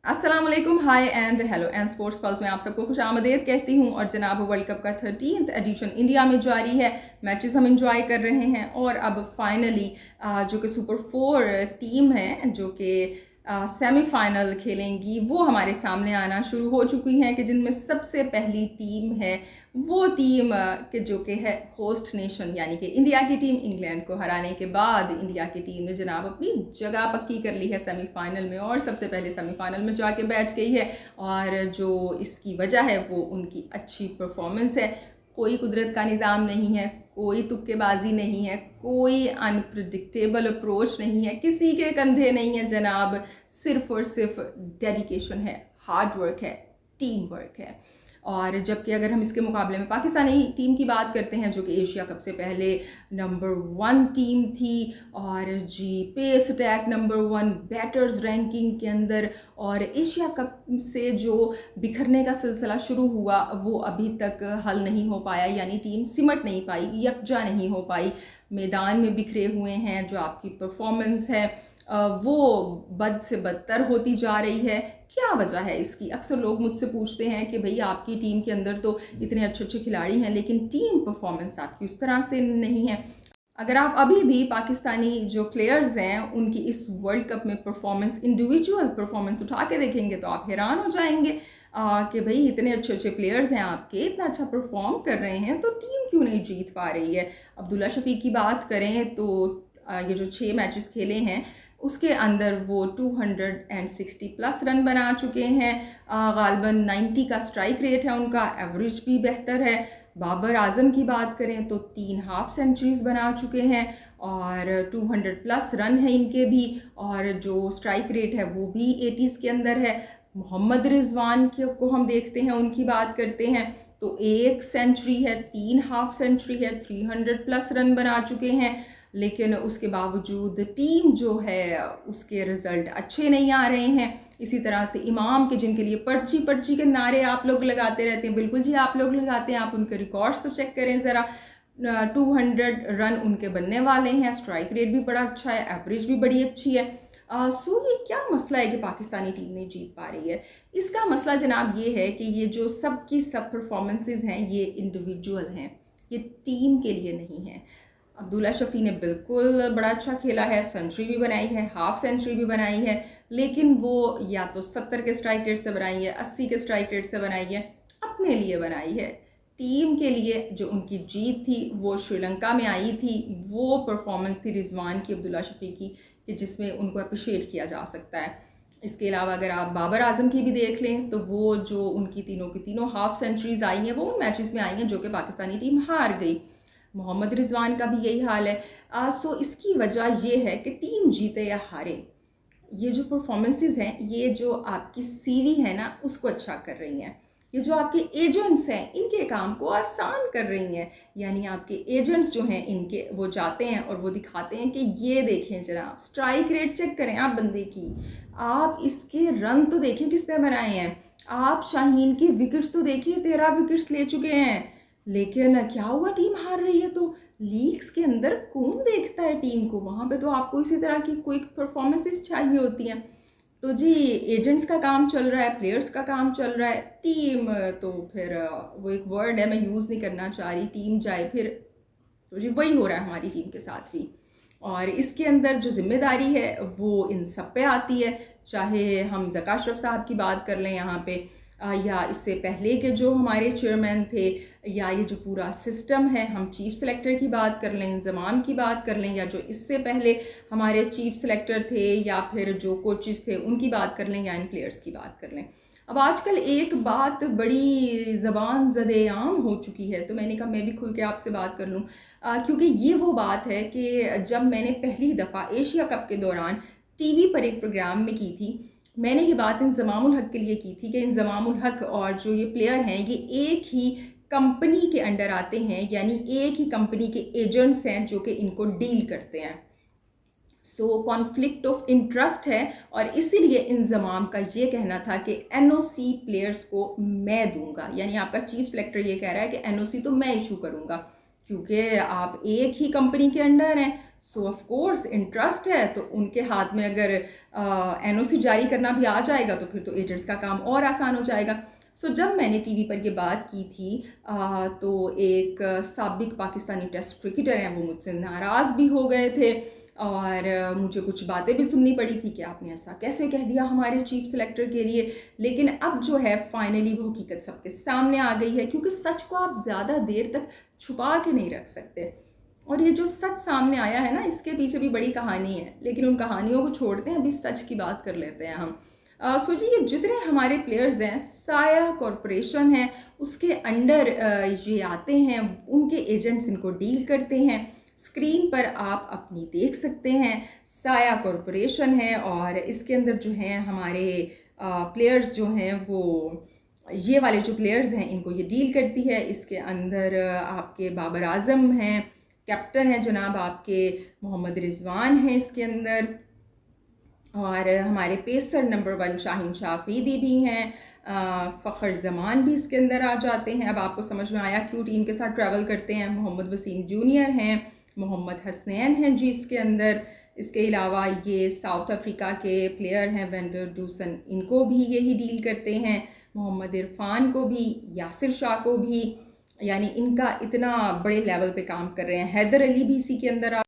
अस्सलाम वालेकुम, hi and hello and sports pulse में आप सबको खुश आमदीद कहती हूँ। और जनाब वर्ल्ड कप का 13th एडिशन इंडिया में जारी है। मैचेस हम इंजॉय कर रहे हैं और अब फाइनली जो कि सुपर 4 टीम है जो कि सेमीफाइनल खेलेंगी वो हमारे सामने आना शुरू हो चुकी हैं कि जिनमें सबसे पहली टीम है वो टीम के जो कि है होस्ट नेशन यानी कि इंडिया की टीम। इंग्लैंड को हराने के बाद इंडिया की टीम ने जनाब अपनी जगह पक्की कर ली है सेमीफाइनल में और सबसे पहले सेमीफाइनल में जाके बैठ गई है। और जो इसकी वजह है वो उनकी अच्छी परफॉर्मेंस है। कोई कुदरत का निज़ाम नहीं है, कोई तुक्केबाजी नहीं है, कोई अनप्रडिक्टेबल अप्रोच नहीं है, किसी के कंधे नहीं है जनाब। सिर्फ और सिर्फ डेडिकेशन है, हार्ड वर्क है, टीम वर्क है। और जबकि अगर हम इसके मुकाबले में पाकिस्तानी टीम की बात करते हैं जो कि एशिया कप से पहले नंबर 1 टीम थी और जी pace attack number 1 batters ranking के अंदर, और एशिया कप से जो बिखरने का सिलसिला शुरू हुआ वो अभी तक हल नहीं हो पाया, यानी टीम सिमट नहीं पाई, यकजा नहीं हो पाई, मैदान में बिखरे हुए हैं। जो आपकी परफॉर्मेंस है वो बद से बदतर होती जा रही है। क्या वजह है इसकी? अक्सर लोग मुझसे पूछते हैं कि भाई आपकी टीम के अंदर तो इतने अच्छे अच्छे खिलाड़ी हैं लेकिन टीम परफॉर्मेंस आपकी उस तरह से नहीं है। अगर आप अभी भी पाकिस्तानी जो प्लेयर्स हैं उनकी इस वर्ल्ड कप में परफॉर्मेंस, इंडिविजुअल परफॉर्मेंस उठा के देखेंगे तो आप हैरान हो जाएंगे कि भाई इतने अच्छे अच्छे प्लेयर्स हैं आपके, इतना अच्छा परफॉर्म कर रहे हैं तो टीम क्यों नहीं जीत पा रही है। अब्दुल्ला शफीक की बात करें तो ये जो 6 मैचेस खेले हैं उसके अंदर वो 260 प्लस रन बना चुके हैं। गालबन 90 का स्ट्राइक रेट है उनका, एवरेज भी बेहतर है। बाबर आजम की बात करें तो 3 हाफ सेंचुरीज बना चुके हैं और 200 प्लस रन है इनके भी, और जो स्ट्राइक रेट है वो भी 80s के अंदर है। मोहम्मद रिजवान को हम देखते हैं, उनकी बात करते हैं तो 1 सेंचुरी है, 3 हाफ सेंचुरी है, 300 प्लस रन बना चुके हैं। लेकिन उसके बावजूद टीम जो है उसके रिज़ल्ट अच्छे नहीं आ रहे हैं। इसी तरह से इमाम के जिनके लिए पर्ची पर्ची के नारे आप लोग लगाते रहते हैं, बिल्कुल जी आप लोग लगाते हैं, आप उनके रिकॉर्ड्स तो चेक करें ज़रा। 200 रन उनके बनने वाले हैं, स्ट्राइक रेट भी बड़ा अच्छा है, एवरेज भी बड़ी अच्छी है। सो ये क्या मसला है कि पाकिस्तानी टीम नहीं जीत पा रही है? इसका मसला जनाब ये है कि ये जो सब की सब परफॉर्मेंसेज हैं ये इंडिविजुअल हैं, ये टीम के लिए नहीं है। अब्दुल्ला शफी ने बिल्कुल बड़ा अच्छा खेला है, सेंचुरी भी बनाई है, हाफ सेंचुरी भी बनाई है, लेकिन वो या तो 70 के स्ट्राइक रेट से बनाई है, 80 के स्ट्राइक रेट से बनाई है, अपने लिए बनाई है। टीम के लिए जो उनकी जीत थी वो श्रीलंका में आई थी, वो परफॉर्मेंस थी रिजवान की, अब्दुल्ला शफी की, कि जिसमें उनको अप्रिशिएट किया जा सकता है। इसके अलावा अगर आप बाबर आजम की भी देख लें तो वो जो उनकी तीनों की तीनों हाफ सेंचुरीज आई हैं वो उन मैचेस में आई हैं जो कि पाकिस्तानी टीम हार गई। मोहम्मद रिजवान का भी यही हाल है। सो इसकी वजह ये है कि टीम जीते या हारे, ये जो परफॉर्मेंसेस हैं, ये जो आपकी सीवी है ना उसको अच्छा कर रही हैं। ये जो आपके एजेंट्स हैं इनके काम को आसान कर रही हैं, यानी आपके एजेंट्स जो हैं इनके वो जाते हैं और वो दिखाते हैं कि ये देखें जनाब, स्ट्राइक रेट चेक करें आप बंदे की, आप इसके रन तो देखें किसने बनाए हैं, आप शाहीन के विकेट्स तो देखिए, 13 विकेट्स ले चुके हैं, लेकिन क्या हुआ, टीम हार रही है। तो लीग्स के अंदर कौन देखता है टीम को? वहाँ पे तो आपको इसी तरह की क्विक परफॉर्मेंसेस चाहिए होती हैं। तो जी एजेंट्स का काम चल रहा है, प्लेयर्स का काम चल रहा है, टीम तो फिर वो एक वर्ड है मैं यूज़ नहीं करना चाह रही, टीम जाए फिर, तो जी वही हो रहा है हमारी टीम के साथ भी। और इसके अंदर जो जिम्मेदारी है वो इन सब पे आती है, चाहे हम ज़का अशरफ साहब की बात कर लें यहाँ पे, या इससे पहले के जो हमारे चेयरमैन थे, या ये जो पूरा सिस्टम है, हम चीफ सेलेक्टर की बात कर लें, इंजमाम की बात कर लें, या जो इससे पहले हमारे चीफ सेलेक्टर थे या फिर जो कोचेस थे उनकी बात कर लें, या इन प्लेयर्स की बात कर लें। अब आजकल एक बात बड़ी ज़बान ज़द-ए-आम हो चुकी है, तो मैंने कहा मैं भी खुल के आपसे बात कर लूँ, क्योंकि ये वो बात है कि जब मैंने पहली दफ़ा एशिया कप के दौरान टीवी पर एक प्रोग्राम में की थी, मैंने ये बात इंज़माम उल हक के लिए की थी कि इंज़माम उल हक और जो ये प्लेयर हैं ये एक ही कंपनी के अंडर आते हैं, यानी एक ही कंपनी के एजेंट्स हैं जो कि इनको डील करते हैं। सो कॉन्फ्लिक्ट ऑफ इंटरेस्ट है, और इसीलिए इंज़माम का ये कहना था कि एनओसी प्लेयर्स को मैं दूंगा, यानी आपका चीफ सेलेक्टर ये कह रहा है कि एनओसी तो मैं इशू करूंगा। क्योंकि आप एक ही कंपनी के अंडर हैं, सो ऑफ कोर्स इंटरेस्ट है, तो उनके हाथ में अगर एनओसी जारी करना भी आ जाएगा तो फिर तो एजेंट्स का काम और आसान हो जाएगा। सो जब मैंने टीवी पर ये बात की थी तो एक साबिक पाकिस्तानी टेस्ट क्रिकेटर हैं, वो मुझसे नाराज़ भी हो गए थे और मुझे कुछ बातें भी सुननी पड़ी थी कि आपने ऐसा कैसे कह दिया हमारे चीफ सेलेक्टर के लिए। लेकिन अब जो है फाइनली वो हकीकत सबके सामने आ गई है, क्योंकि सच को आप ज़्यादा देर तक छुपा के नहीं रख सकते। और ये जो सच सामने आया है ना, इसके पीछे भी बड़ी कहानी है, लेकिन उन कहानियों को छोड़ते हैं, अभी सच की बात कर लेते हैं हम। सो जी, ये जितने हमारे प्लेयर्स हैं, साया कॉरपोरेशन है उसके अंडर ये आते हैं, उनके एजेंट्स इनको डील करते हैं। स्क्रीन पर आप अपनी देख सकते हैं, साया कॉरपोरेशन है और इसके अंदर जो हैं हमारे प्लेयर्स जो हैं वो ये वाले जो प्लेयर्स हैं इनको ये डील करती है। इसके अंदर आपके बाबर आजम हैं, कैप्टन है जनाब आपके मोहम्मद रिजवान हैं इसके अंदर, और हमारे पेसर नंबर 1 शाहीन शाह अफरीदी भी हैं, फ़खर ज़मान भी इसके अंदर आ जाते हैं। अब आपको समझ में आया क्यों टीम के साथ ट्रैवल करते हैं। मोहम्मद वसीम जूनियर हैं, मोहम्मद हसनैन हैं जी इसके अंदर। इसके अलावा ये साउथ अफ्रीका के प्लेयर हैं वेंडर डूसन, इनको भी यही डील करते हैं। मोहम्मद इरफान को भी, यासिर शाह को भी, यानी इनका इतना बड़े लेवल पे काम कर रहे हैं। हैदर अली भी इसी के अंदर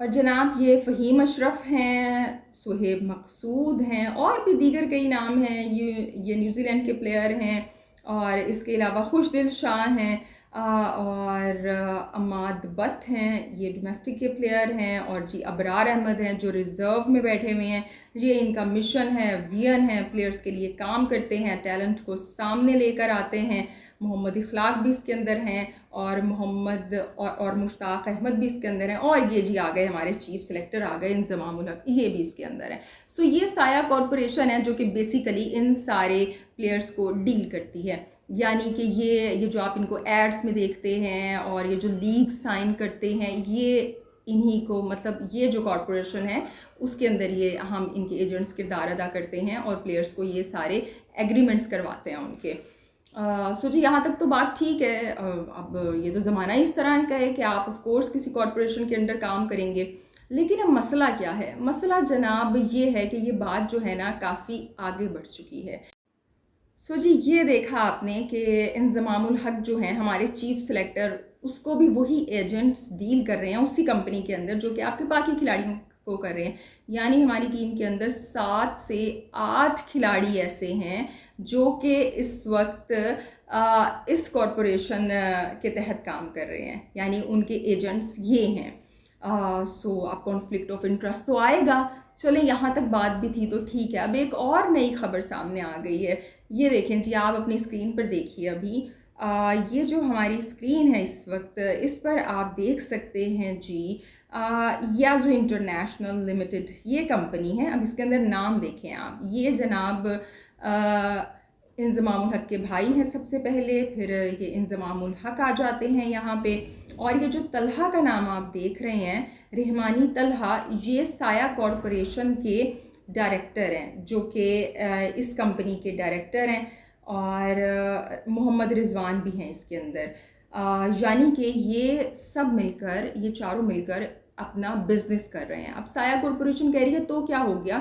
और जनाब ये फ़हीम अशरफ हैं, सुहेब मकसूद हैं और भी दीगर कई नाम हैं। ये न्यूज़ीलैंड के प्लेयर हैं और इसके अलावा खुशदिल शाह हैं और अमाद बट हैं, ये डोमेस्टिक के प्लेयर हैं। और जी अबरार अहमद हैं जो रिज़र्व में बैठे हुए हैं। ये इनका मिशन है, वियन है, प्लेयर्स के लिए काम करते हैं, टैलेंट को सामने लेकर आते हैं। मोहम्मद इखलाक भी इसके अंदर हैं और मोहम्मद और मुश्ताक अहमद भी इसके अंदर हैं। और ये जी आ गए हमारे चीफ सेलेक्टर, आ गए इंज़मामुल हक, ये भी इसके अंदर है। सो ये साया कॉरपोरेशन है जो कि बेसिकली इन सारे प्लेयर्स को डील करती है। यानी कि ये जो आप इनको एड्स में देखते हैं और ये जो लीग साइन करते हैं, ये इन्हीं को, मतलब ये जो कॉरपोरेशन है उसके अंदर ये हम इनके एजेंट्स किरदार अदा करते हैं और प्लेयर्स को ये सारे एग्रीमेंट्स करवाते हैं उनके। सो जी यहाँ तक तो बात ठीक है। अब ये तो ज़माना इस तरह का है कि आप ऑफ कोर्स किसी कॉरपोरेशन के अंडर काम करेंगे, लेकिन अब मसला क्या है? मसला जनाब ये है कि ये बात जो है ना काफ़ी आगे बढ़ चुकी है। सो जी ये देखा आपने कि इंज़मामुल हक जो हैं हमारे चीफ सेलेक्टर, उसको भी वही एजेंट्स डील कर रहे हैं उसी कंपनी के अंदर जो कि आपके बाकी खिलाड़ियों को कर रहे हैं। यानी हमारी टीम के अंदर 7 से 8 खिलाड़ी ऐसे हैं जो कि इस वक्त इस कॉरपोरेशन के तहत काम कर रहे हैं, यानी उनके एजेंट्स ये हैं। सो अब कॉन्फ्लिक्ट ऑफ इंटरेस्ट तो आएगा। चलें यहाँ तक बात भी थी तो ठीक है। अब एक और नई खबर सामने आ गई है, ये देखें जी, आप अपनी स्क्रीन पर देखिए। अभी ये जो हमारी स्क्रीन है इस वक्त, इस पर आप देख सकते हैं जी याज़ो इंटरनेशनल लिमिटेड ये कंपनी है। अब इसके अंदर नाम देखें आप, ये जनाब इंज़मामुल हक के भाई हैं सबसे पहले, फिर ये इंज़मामुल हक आ जाते हैं यहाँ पे। और ये जो तलहा का नाम आप देख रहे हैं, रहमानी तलहा, ये साया कॉरपोरेशन के डायरेक्टर हैं जो कि इस कंपनी के डायरेक्टर हैं। और मोहम्मद रिजवान भी हैं इसके अंदर। यानी कि ये सब मिलकर, ये चारों मिलकर अपना बिजनेस कर रहे हैं। अब साया कॉरपोरेशन कह रही है तो क्या हो गया,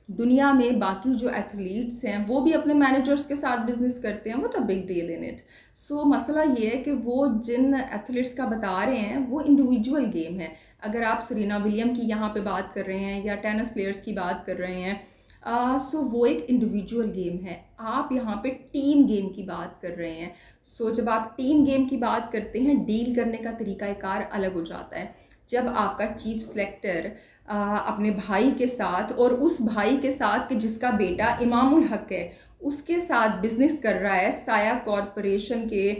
दुनिया में बाकी जो एथलीट्स हैं वो भी अपने मैनेजर्स के साथ बिजनेस करते हैं, what a big deal in it. So मसला ये है कि वो जिन एथलीट्स का बता रहे हैं वो इंडिविजुअल गेम है। अगर आप सरीना विलियम की यहाँ पे बात कर रहे हैं या टेनिस प्लेयर्स की बात कर रहे हैं, सो वो एक इंडिविजुअल गेम है। आप यहाँ पे टीम गेम की बात कर रहे हैं। सो जब आप टीम गेम की बात करते हैं, डील करने का तरीक़ाकार अलग हो जाता है। जब आपका चीफ सेलेक्टर अपने भाई के साथ और उस भाई के साथ कि जिसका बेटा इमामुल हक है उसके साथ बिज़नेस कर रहा है, साया कॉरपोरेशन के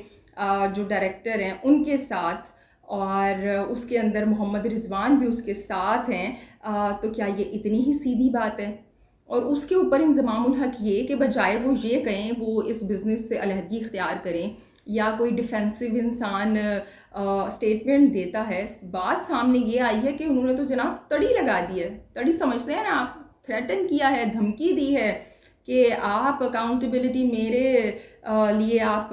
जो डायरेक्टर हैं उनके साथ, और उसके अंदर मोहम्मद रिजवान भी उसके साथ हैं, तो क्या ये इतनी ही सीधी बात है? और उसके ऊपर इंज़मामुल हक ये कि बजाय वो ये कहें वो इस बिज़नेस से अलहदगी इख्तियार करें या कोई डिफेंसिव इंसान स्टेटमेंट देता है, बात सामने ये आई है कि उन्होंने तो जनाब तड़ी लगा दी है। तड़ी समझते हैं ना आप, थ्रेटन किया है, धमकी दी है कि आप अकाउंटेबिलिटी मेरे लिए आप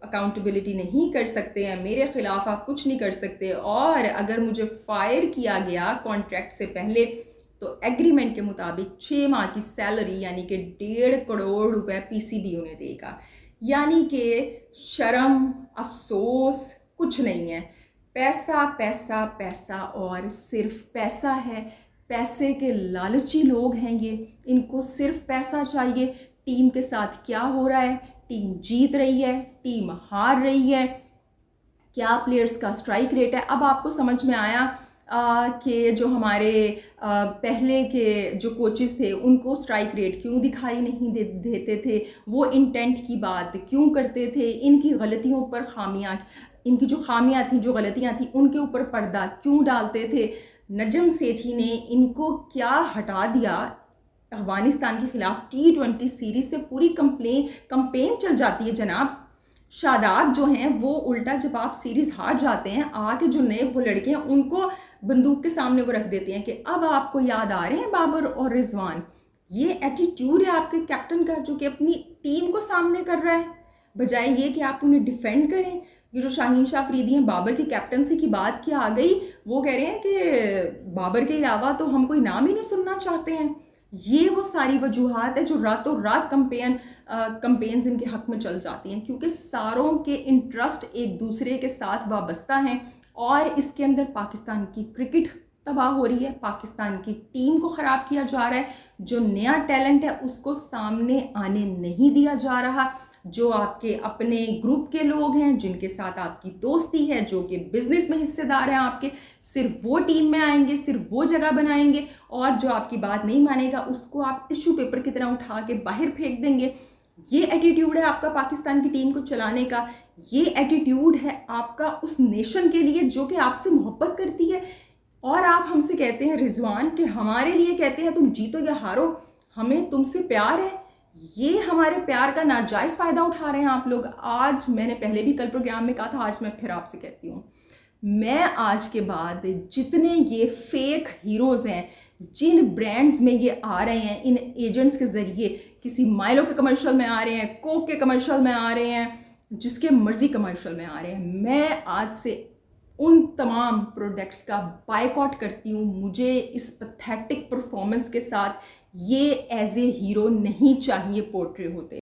अकाउंटेबिलिटी नहीं कर सकते हैं, मेरे ख़िलाफ़ आप कुछ नहीं कर सकते, और अगर मुझे फायर किया गया कॉन्ट्रैक्ट से पहले तो एग्रीमेंट के मुताबिक 6 माह की सैलरी यानी कि 1.5 करोड़ रुपए पीसीबी उन्हें देगा। यानी कि शर्म अफसोस कुछ नहीं है, पैसा पैसा पैसा और सिर्फ पैसा है। पैसे के लालची लोग हैं ये, इनको सिर्फ पैसा चाहिए। टीम के साथ क्या हो रहा है, टीम जीत रही है, टीम हार रही है, क्या प्लेयर्स का स्ट्राइक रेट है। अब आपको समझ में आया कि जो हमारे पहले के जो कोचेस थे उनको स्ट्राइक रेट क्यों दिखाई नहीं देते थे, वो इंटेंट की बात क्यों करते थे, इनकी गलतियों पर खामियां, इनकी जो खामियां थी, जो गलतियां थी, उनके ऊपर पर्दा क्यों डालते थे। नजम सेठी ने इनको क्या हटा दिया। अफगानिस्तान के खिलाफ T20 सीरीज़ से पूरी कंपेन चल जाती है जनाब। शादाब जो हैं वो उल्टा जब आप सीरीज़ हार जाते हैं, आके जो नए वो लड़के हैं उनको बंदूक के सामने वो रख देते हैं कि अब आपको याद आ रहे हैं बाबर और रिजवान। ये एटीट्यूड है आपके कैप्टन का जो कि अपनी टीम को सामने कर रहा है, बजाय ये कि आप उन्हें डिफेंड करें। ये जो शाहीन शाह अफरीदी हैं, बाबर की कैप्टनसी की बात क्या आ गई, वो कह रहे हैं कि बाबर के अलावा तो हम कोई नाम ही नहीं सुनना चाहते हैं। ये वो सारी वजूहात है जो रातों रात कंपेन्स इनके हक में चल जाती हैं, क्योंकि सारों के इंटरेस्ट एक दूसरे के साथ वाबस्ता हैं और इसके अंदर पाकिस्तान की क्रिकेट तबाह हो रही है, पाकिस्तान की टीम को ख़राब किया जा रहा है, जो नया टैलेंट है उसको सामने आने नहीं दिया जा रहा। जो आपके अपने ग्रुप के लोग हैं, जिनके साथ आपकी दोस्ती है, जो कि बिजनेस में हिस्सेदार हैं आपके, सिर्फ वो टीम में आएंगे, सिर्फ वो जगह बनाएंगे, और जो आपकी बात नहीं मानेगा उसको आप टिश्यू पेपर की तरह उठा के बाहर फेंक देंगे। ये एटीट्यूड है आपका पाकिस्तान की टीम को चलाने का। ये एटीट्यूड है आपका उस नेशन के लिए जो कि आपसे मोहब्बत करती है। और आप हमसे कहते हैं रिजवान कि हमारे लिए कहते हैं तुम जीतो या हारो, हमें तुमसे प्यार है। ये हमारे प्यार का नाजायज़ फ़ायदा उठा रहे हैं आप लोग। आज मैंने पहले भी कल प्रोग्राम में कहा था, आज मैं फिर आपसे कहती हूँ, मैं आज के बाद जितने ये फेक हीरोज़ हैं, जिन ब्रांड्स में ये आ रहे हैं, इन एजेंट्स के ज़रिए किसी माइलो के कमर्शियल में आ रहे हैं, कोक के कमर्शियल में आ रहे हैं, जिसके मर्ज़ी कमर्शियल में आ रहे हैं, मैं आज से उन तमाम प्रोडक्ट्स का बायकॉट करती हूँ। मुझे इस पैथेटिक परफॉर्मेंस के साथ ये एज ए हीरो नहीं चाहिए पोर्ट्रे होते।